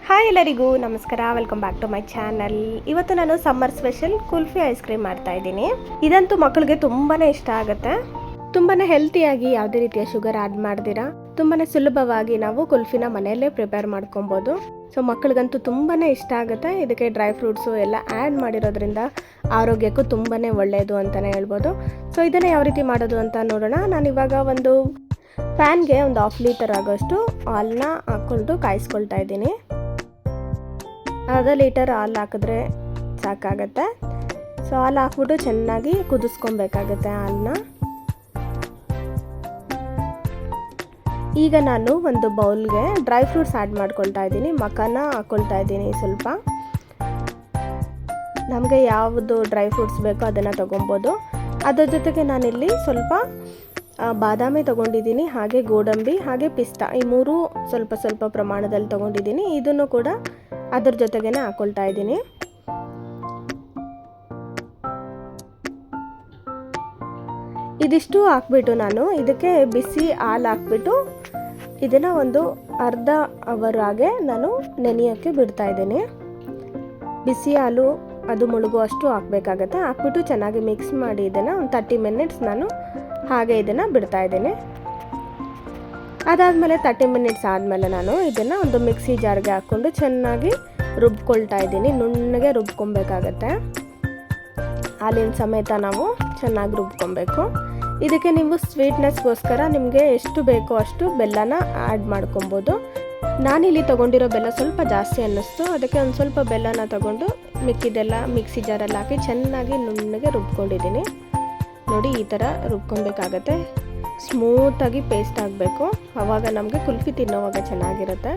Hi ಎಲ್ಲರಿಗೂ ನಮಸ್ಕಾರ, welcome back to my channel. ಇವತ್ತು ನಾನು summer special kulfi ice cream ಮಾಡ್ತಾ ಇದ್ದೀನಿ. ಇದಂತೂ ಮಕ್ಕಳಿಗೆ ತುಂಬಾ ಇಷ್ಟ ಆಗುತ್ತೆ. ತುಂಬಾ ಹೆಲ್ತಿಯಾಗಿ, ಯಾವುದೇ ರೀತಿಯ ಶುಗರ್ ಆ್ಯಡ್ ಮಾಡ್ದಿರಾ ತುಂಬಾ ಸುಲಭವಾಗಿ ನಾವು ಕುಲ್ಫಿನ ಮನೆಯಲ್ಲೇ ಪ್ರಿಪೇರ್ ಮಾಡ್ಕೊಬೋದು. ಸೊ ಮಕ್ಕಳಿಗಂತೂ ತುಂಬಾ ಇಷ್ಟ ಆಗುತ್ತೆ. ಇದಕ್ಕೆ ಡ್ರೈ ಫ್ರೂಟ್ಸು ಎಲ್ಲ ಆ್ಯಡ್ ಮಾಡಿರೋದ್ರಿಂದ ಆರೋಗ್ಯಕ್ಕೂ ತುಂಬಾ ಒಳ್ಳೆಯದು ಅಂತಲೇ ಹೇಳ್ಬೋದು. ಸೊ ಇದನ್ನು ಯಾವ ರೀತಿ ಮಾಡೋದು ಅಂತ ನೋಡೋಣ. ನಾನಿವಾಗ ಒಂದು ಪ್ಯಾನ್ಗೆ ಒಂದು 1/2 ಲೀಟರ್ ಆಗೋಷ್ಟು ಹಾಲನ್ನ ಹಾಕ್ಕೊಂಡು ಕಾಯಿಸ್ಕೊಳ್ತಾ ಇದ್ದೀನಿ. 1/2 ಲೀಟರ್ ಹಾಲು ಹಾಕಿದ್ರೆ ಸಾಕಾಗತ್ತೆ. ಸೊ ಹಾಲು ಹಾಕ್ಬಿಟ್ಟು ಚೆನ್ನಾಗಿ ಕುದಿಸ್ಕೊಬೇಕಾಗತ್ತೆ ಹಾಲನ್ನ. ಈಗ ನಾನು ಒಂದು ಬೌಲ್ಗೆ ಡ್ರೈ ಫ್ರೂಟ್ಸ್ ಆ್ಯಡ್ ಮಾಡ್ಕೊಳ್ತಾ ಇದ್ದೀನಿ. ಮಖಾನ ಹಾಕ್ಕೊಳ್ತಾ ಇದ್ದೀನಿ. ಸ್ವಲ್ಪ ನಮಗೆ ಯಾವುದು ಡ್ರೈ ಫ್ರೂಟ್ಸ್ ಬೇಕೋ ಅದನ್ನು ತೊಗೊಬೋದು. ಅದರ ಜೊತೆಗೆ ನಾನಿಲ್ಲಿ ಸ್ವಲ್ಪ ಬಾದಾಮಿ ತೊಗೊಂಡಿದ್ದೀನಿ, ಹಾಗೆ ಗೋಡಂಬಿ, ಹಾಗೆ ಪಿಸ್ತಾ, ಈ ಮೂರು ಸ್ವಲ್ಪ ಸ್ವಲ್ಪ ಪ್ರಮಾಣದಲ್ಲಿ ತೊಗೊಂಡಿದ್ದೀನಿ. ಇದನ್ನು ಕೂಡ ಅದ್ರ ಜೊತೆಗೇ ಹಾಕ್ಕೊಳ್ತಾ ಇದ್ದೀನಿ. ಇದಿಷ್ಟು ಹಾಕ್ಬಿಟ್ಟು ನಾನು ಇದಕ್ಕೆ ಬಿಸಿ ಹಾಲು ಹಾಕ್ಬಿಟ್ಟು ಇದನ್ನು ಒಂದು ಅರ್ಧ ಅವರ್ ಹಾಗೆ ನಾನು ನೆನೆಯೋಕ್ಕೆ ಬಿಡ್ತಾ ಇದ್ದೀನಿ. ಬಿಸಿ ಹಾಲು ಅದು ಮುಳುಗುವಷ್ಟು ಹಾಕಬೇಕಾಗತ್ತೆ. ಹಾಕ್ಬಿಟ್ಟು ಚೆನ್ನಾಗಿ ಮಿಕ್ಸ್ ಮಾಡಿ ಇದನ್ನು ಒಂದು 30 ಮಿನಿಟ್ಸ್ ನಾನು ಹಾಗೆ ಇದನ್ನು ಬಿಡ್ತಾ ಇದ್ದೀನಿ. ಅದಾದಮೇಲೆ 30 ಮಿನಿಟ್ಸ್ ಆದಮೇಲೆ ನಾನು ಇದನ್ನು ಒಂದು ಮಿಕ್ಸಿ ಜಾರ್ಗೆ ಹಾಕ್ಕೊಂಡು ಚೆನ್ನಾಗಿ ರುಬ್ಕೊಳ್ತಾ ಇದ್ದೀನಿ. ನುಣ್ಣಗೆ ರುಬ್ಕೊಬೇಕಾಗತ್ತೆ. ಹಾಲಿನ ಸಮೇತ ನಾವು ಚೆನ್ನಾಗಿ ರುಬ್ಕೊಬೇಕು. ಇದಕ್ಕೆ ನೀವು ಸ್ವೀಟ್ನೆಸ್ಗೋಸ್ಕರ ನಿಮಗೆ ಎಷ್ಟು ಬೇಕೋ ಅಷ್ಟು ಬೆಲ್ಲನ ಆ್ಯಡ್ ಮಾಡ್ಕೊಬೋದು. ನಾನಿಲ್ಲಿ ತೊಗೊಂಡಿರೋ ಬೆಲ್ಲ ಸ್ವಲ್ಪ ಜಾಸ್ತಿ ಅನ್ನಿಸ್ತು. ಅದಕ್ಕೆ ಒಂದು ಸ್ವಲ್ಪ ಬೆಲ್ಲನ ತೊಗೊಂಡು ಮಿಕ್ಕಿದೆಲ್ಲ ಮಿಕ್ಸಿ ಜಾರಲ್ಲಿ ಹಾಕಿ ಚೆನ್ನಾಗಿ ನುಣ್ಣಗೆ ರುಬ್ಕೊಂಡಿದ್ದೀನಿ. ನೋಡಿ, ಈ ಥರ ರುಬ್ಕೊಬೇಕಾಗತ್ತೆ. ಸ್ಮೂತಾಗಿ ಪೇಸ್ಟ್ ಆಗಬೇಕು. ಆವಾಗ ನಮಗೆ ಕುಲ್ಫಿ ತಿನ್ನೋವಾಗ ಚೆನ್ನಾಗಿರುತ್ತೆ.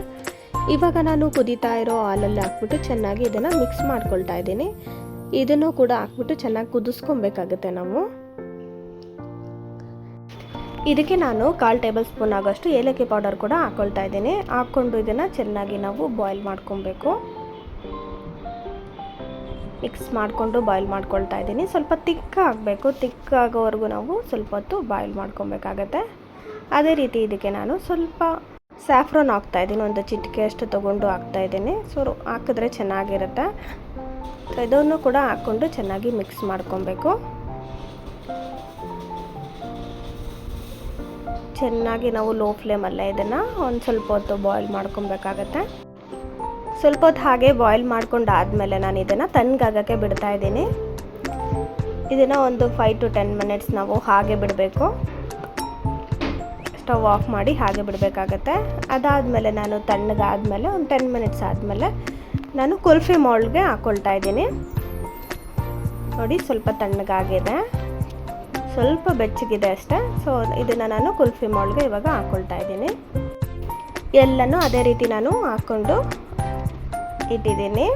ಇವಾಗ ನಾನು ಕುದೀತಾ ಇರೋ ಹಾಲಲ್ಲಿ ಹಾಕ್ಬಿಟ್ಟು ಚೆನ್ನಾಗಿ ಇದನ್ನು ಮಿಕ್ಸ್ ಮಾಡ್ಕೊಳ್ತಾ ಇದ್ದೀನಿ. ಇದನ್ನು ಕೂಡ ಹಾಕ್ಬಿಟ್ಟು ಚೆನ್ನಾಗಿ ಕುದಿಸ್ಕೊಬೇಕಾಗುತ್ತೆ ನಾವು. ಇದಕ್ಕೆ ನಾನು 1/4 ಟೇಬಲ್ ಸ್ಪೂನ್ ಆಗೋಷ್ಟು ಏಲಕ್ಕಿ ಪೌಡರ್ ಕೂಡ ಹಾಕ್ಕೊಳ್ತಾ ಇದ್ದೀನಿ. ಹಾಕ್ಕೊಂಡು ಇದನ್ನು ಚೆನ್ನಾಗಿ ನಾವು ಬಾಯ್ಲ್ ಮಾಡ್ಕೊಬೇಕು. ಮಿಕ್ಸ್ ಮಾಡಿಕೊಂಡು ಬಾಯ್ಲ್ ಮಾಡ್ಕೊಳ್ತಾ ಇದ್ದೀನಿ. ಸ್ವಲ್ಪ ತಿಕ್ಕ ಆಗಬೇಕು. ತಿಕ್ಕಾಗೋವರೆಗೂ ನಾವು ಸ್ವಲ್ಪ ಹೊತ್ತು ಬಾಯ್ಲ್ ಮಾಡ್ಕೊಬೇಕಾಗತ್ತೆ. ಅದೇ ರೀತಿ ಇದಕ್ಕೆ ನಾನು ಸ್ವಲ್ಪ ಸ್ಯಾಫ್ರಾನ್ ಹಾಕ್ತಾ ಇದ್ದೀನಿ. ಒಂದು ಚಿಟಿಕೆ ಅಷ್ಟು ತೊಗೊಂಡು ಹಾಕ್ತಾ ಇದ್ದೀನಿ. ಸೊ ಹಾಕಿದ್ರೆ ಚೆನ್ನಾಗಿರುತ್ತೆ. ಸೊ ಇದನ್ನು ಕೂಡ ಹಾಕ್ಕೊಂಡು ಚೆನ್ನಾಗಿ ಮಿಕ್ಸ್ ಮಾಡ್ಕೊಬೇಕು. ಚೆನ್ನಾಗಿ ನಾವು ಲೋ ಫ್ಲೇಮಲ್ಲೇ ಇದನ್ನು ಒಂದು ಸ್ವಲ್ಪ ಹೊತ್ತು ಬಾಯ್ಲ್ ಮಾಡ್ಕೊಬೇಕಾಗತ್ತೆ. ಸ್ವಲ್ಪ ಹೊತ್ತು ಹಾಗೆ ಬಾಯ್ಲ್ ಮಾಡ್ಕೊಂಡಾದಮೇಲೆ ನಾನು ಇದನ್ನು ತಣ್ಣಗಾಗೋಕ್ಕೆ ಬಿಡ್ತಾ ಇದ್ದೀನಿ. ಇದನ್ನು ಒಂದು 5 to 10 ಮಿನಿಟ್ಸ್ ನಾವು ಹಾಗೆ ಬಿಡಬೇಕು. ಸ್ಟವ್ ಆಫ್ ಮಾಡಿ ಹಾಗೆ ಬಿಡಬೇಕಾಗತ್ತೆ. ಅದಾದಮೇಲೆ ನಾನು ತಣ್ಣಗಾದಮೇಲೆ ಒಂದು 10 ಮಿನಿಟ್ಸ್ ಆದಮೇಲೆ ನಾನು ಕುಲ್ಫಿ ಮೌಲ್ಡ್ಗೆ ಹಾಕ್ಕೊಳ್ತಾ ಇದ್ದೀನಿ. ನೋಡಿ, ಸ್ವಲ್ಪ ತಣ್ಣಗಾಗಿದೆ, ಸ್ವಲ್ಪ ಬೆಚ್ಚಗಿದೆ ಅಷ್ಟೇ. ಸೊ ಇದನ್ನು ನಾನು ಕುಲ್ಫಿ ಮೌಲ್ಡ್ಗೆ ಇವಾಗ ಹಾಕ್ಕೊಳ್ತಾ ಇದ್ದೀನಿ. ಎಲ್ಲನೂ ಅದೇ ರೀತಿ ನಾನು ಹಾಕ್ಕೊಂಡು ಇಟ್ಟಿದ್ದೀನಿ.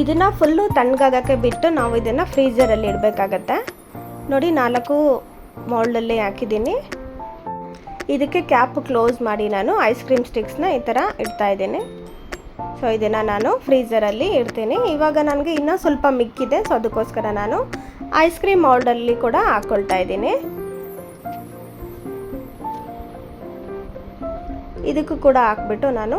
ಇದನ್ನು ಫುಲ್ಲು ತಣ್ಣಗಾಗೋಕ್ಕೆ ಬಿಟ್ಟು ನಾವು ಇದನ್ನು ಫ್ರೀಝರಲ್ಲಿ ಇಡಬೇಕಾಗತ್ತೆ. ನೋಡಿ, 4 ಮೌಲ್ಡಲ್ಲಿ ಹಾಕಿದ್ದೀನಿ. ಇದಕ್ಕೆ ಕ್ಯಾಪ್ ಕ್ಲೋಸ್ ಮಾಡಿ ನಾನು ಐಸ್ ಕ್ರೀಮ್ ಸ್ಟಿಕ್ಸ್ನ ಈ ಥರ ಇಡ್ತಾ ಇದ್ದೀನಿ. ಸೊ ಇದನ್ನು ನಾನು ಫ್ರೀಝರಲ್ಲಿ ಇಡ್ತೀನಿ. ಇವಾಗ ನನಗೆ ಇನ್ನೂ ಸ್ವಲ್ಪ ಮಿಕ್ಕಿದೆ. ಸೊ ಅದಕ್ಕೋಸ್ಕರ ನಾನು ಐಸ್ ಕ್ರೀಮ್ ಮೌಲ್ಡಲ್ಲಿ ಕೂಡ ಹಾಕ್ಕೊಳ್ತಾ ಇದ್ದೀನಿ. ಇದಕ್ಕೂ ಕೂಡ ಹಾಕ್ಬಿಟ್ಟು ನಾನು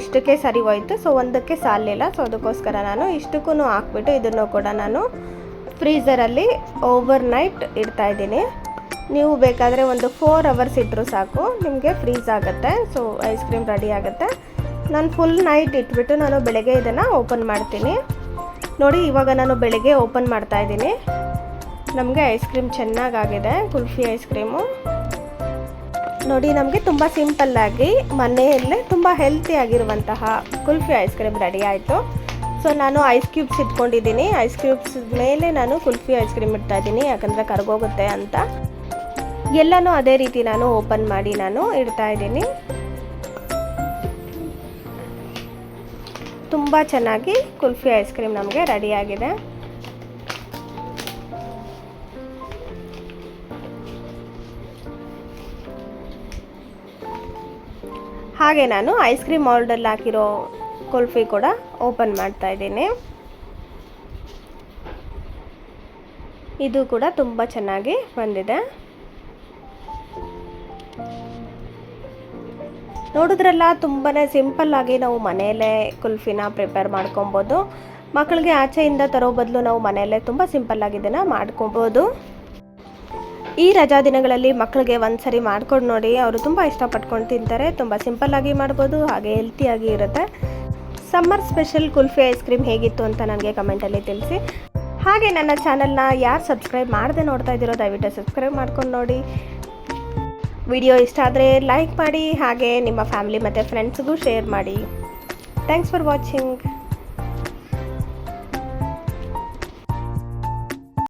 ಇಷ್ಟಕ್ಕೆ ಸರಿ ಹೋಯ್ತು. ಸೊ ಒಂದಕ್ಕೆ ಸಾಲಿಲ್ಲ. ಸೊ ಅದಕ್ಕೋಸ್ಕರ ನಾನು ಇಷ್ಟಕ್ಕೂ ಹಾಕ್ಬಿಟ್ಟು ಇದನ್ನು ಕೂಡ ನಾನು ಫ್ರೀಝರಲ್ಲಿ ಓವರ್ ನೈಟ್ ಇಡ್ತಾ ಇದ್ದೀನಿ. ನೀವು ಬೇಕಾದರೆ ಒಂದು 4 ಅವರ್ಸ್ ಇಟ್ಟರು ಸಾಕು, ನಿಮಗೆ ಫ್ರೀಝ್ ಆಗುತ್ತೆ. ಸೊ ಐಸ್ ಕ್ರೀಮ್ ರೆಡಿ ಆಗುತ್ತೆ. ನಾನು ಫುಲ್ ನೈಟ್ ಇಟ್ಬಿಟ್ಟು ನಾನು ಬೆಳಗ್ಗೆ ಇದನ್ನು ಓಪನ್ ಮಾಡ್ತೀನಿ. ನೋಡಿ, ಇವಾಗ ನಾನು ಬೆಳಗ್ಗೆ ಓಪನ್ ಮಾಡ್ತಾ ಇದ್ದೀನಿ. ನಮಗೆ ಐಸ್ ಕ್ರೀಮ್ ಚೆನ್ನಾಗಾಗಿದೆ, ಕುಲ್ಫಿ ಐಸ್ ಕ್ರೀಮು. ನೋಡಿ, ನಮಗೆ ತುಂಬ ಸಿಂಪಲ್ಲಾಗಿ ಮನೆಯಲ್ಲೇ ತುಂಬ ಹೆಲ್ತಿಯಾಗಿರುವಂತಹ ಕುಲ್ಫಿ ಐಸ್ ಕ್ರೀಮ್ ರೆಡಿ ಆಯಿತು. ಸೊ ನಾನು ಐಸ್ ಕ್ಯೂಬ್ಸ್ ಇಟ್ಕೊಂಡಿದ್ದೀನಿ. ಐಸ್ ಕ್ಯೂಬ್ಸ್ ಮೇಲೆ ನಾನು ಕುಲ್ಫಿ ಐಸ್ ಕ್ರೀಮ್ ಇಡ್ತಾ ಇದ್ದೀನಿ, ಯಾಕಂದರೆ ಕರಗೋಗುತ್ತೆ ಅಂತ. ಎಲ್ಲನೂ ಅದೇ ರೀತಿ ನಾನು ಓಪನ್ ಮಾಡಿ ನಾನು ಇಡ್ತಾ ಇದ್ದೀನಿ. ತುಂಬ ಚೆನ್ನಾಗಿ ಕುಲ್ಫಿ ಐಸ್ ಕ್ರೀಮ್ ನಮಗೆ ರೆಡಿಯಾಗಿದೆ. ಹಾಗೆ ನಾನು ಐಸ್ ಕ್ರೀಮ್ ಮೌಲ್ಡಲ್ಲಿ ಹಾಕಿರೋ ಕುಲ್ಫಿ ಕೂಡ ಓಪನ್ ಮಾಡ್ತಾ ಇದ್ದೀನಿ. ಇದು ಕೂಡ ತುಂಬ ಚೆನ್ನಾಗಿ ಬಂದಿದೆ. ನೋಡಿದ್ರಲ್ಲ, ತುಂಬಾ ಸಿಂಪಲ್ಲಾಗಿ ನಾವು ಮನೆಯಲ್ಲೇ ಕುಲ್ಫಿನ ಪ್ರಿಪೇರ್ ಮಾಡ್ಕೊಬೋದು. ಮಕ್ಕಳಿಗೆ ಆಚೆಯಿಂದ ತರೋ ಬದಲು ನಾವು ಮನೆಯಲ್ಲೇ ತುಂಬ ಸಿಂಪಲ್ಲಾಗಿ ಇದನ್ನು ಮಾಡ್ಕೊಬೋದು. ಈ ರಜಾ ದಿನಗಳಲ್ಲಿ ಮಕ್ಕಳಿಗೆ ಒಂದು ಸರಿ ಮಾಡ್ಕೊಂಡು ನೋಡಿ, ಅವರು ತುಂಬ ಇಷ್ಟಪಟ್ಕೊಂಡು ತಿಂತಾರೆ. ತುಂಬ ಸಿಂಪಲ್ಲಾಗಿ ಮಾಡ್ಬೋದು, ಹಾಗೆ ಹೆಲ್ತಿಯಾಗಿ ಇರುತ್ತೆ. Summer special kulfi ice cream ಹೇಗಿತ್ತು ಅಂತ ನನಗೆ ಕಮೆಂಟಲ್ಲಿ ತಿಳಿಸಿ. ಹಾಗೆ ನನ್ನ ಚಾನಲ್ನ ಯಾರು ಸಬ್ಸ್ಕ್ರೈಬ್ ಮಾಡದೆ ನೋಡ್ತಾ ಇದ್ದೀರೋ ದಯವಿಟ್ಟು ಸಬ್ಸ್ಕ್ರೈಬ್ ಮಾಡ್ಕೊಂಡು ನೋಡಿ. ವಿಡಿಯೋ ಇಷ್ಟ ಆದರೆ ಲೈಕ್ ಮಾಡಿ, ಹಾಗೆ ನಿಮ್ಮ ಫ್ಯಾಮಿಲಿ ಮತ್ತು ಫ್ರೆಂಡ್ಸ್ಗೂ ಶೇರ್ ಮಾಡಿ. Thanks for watching.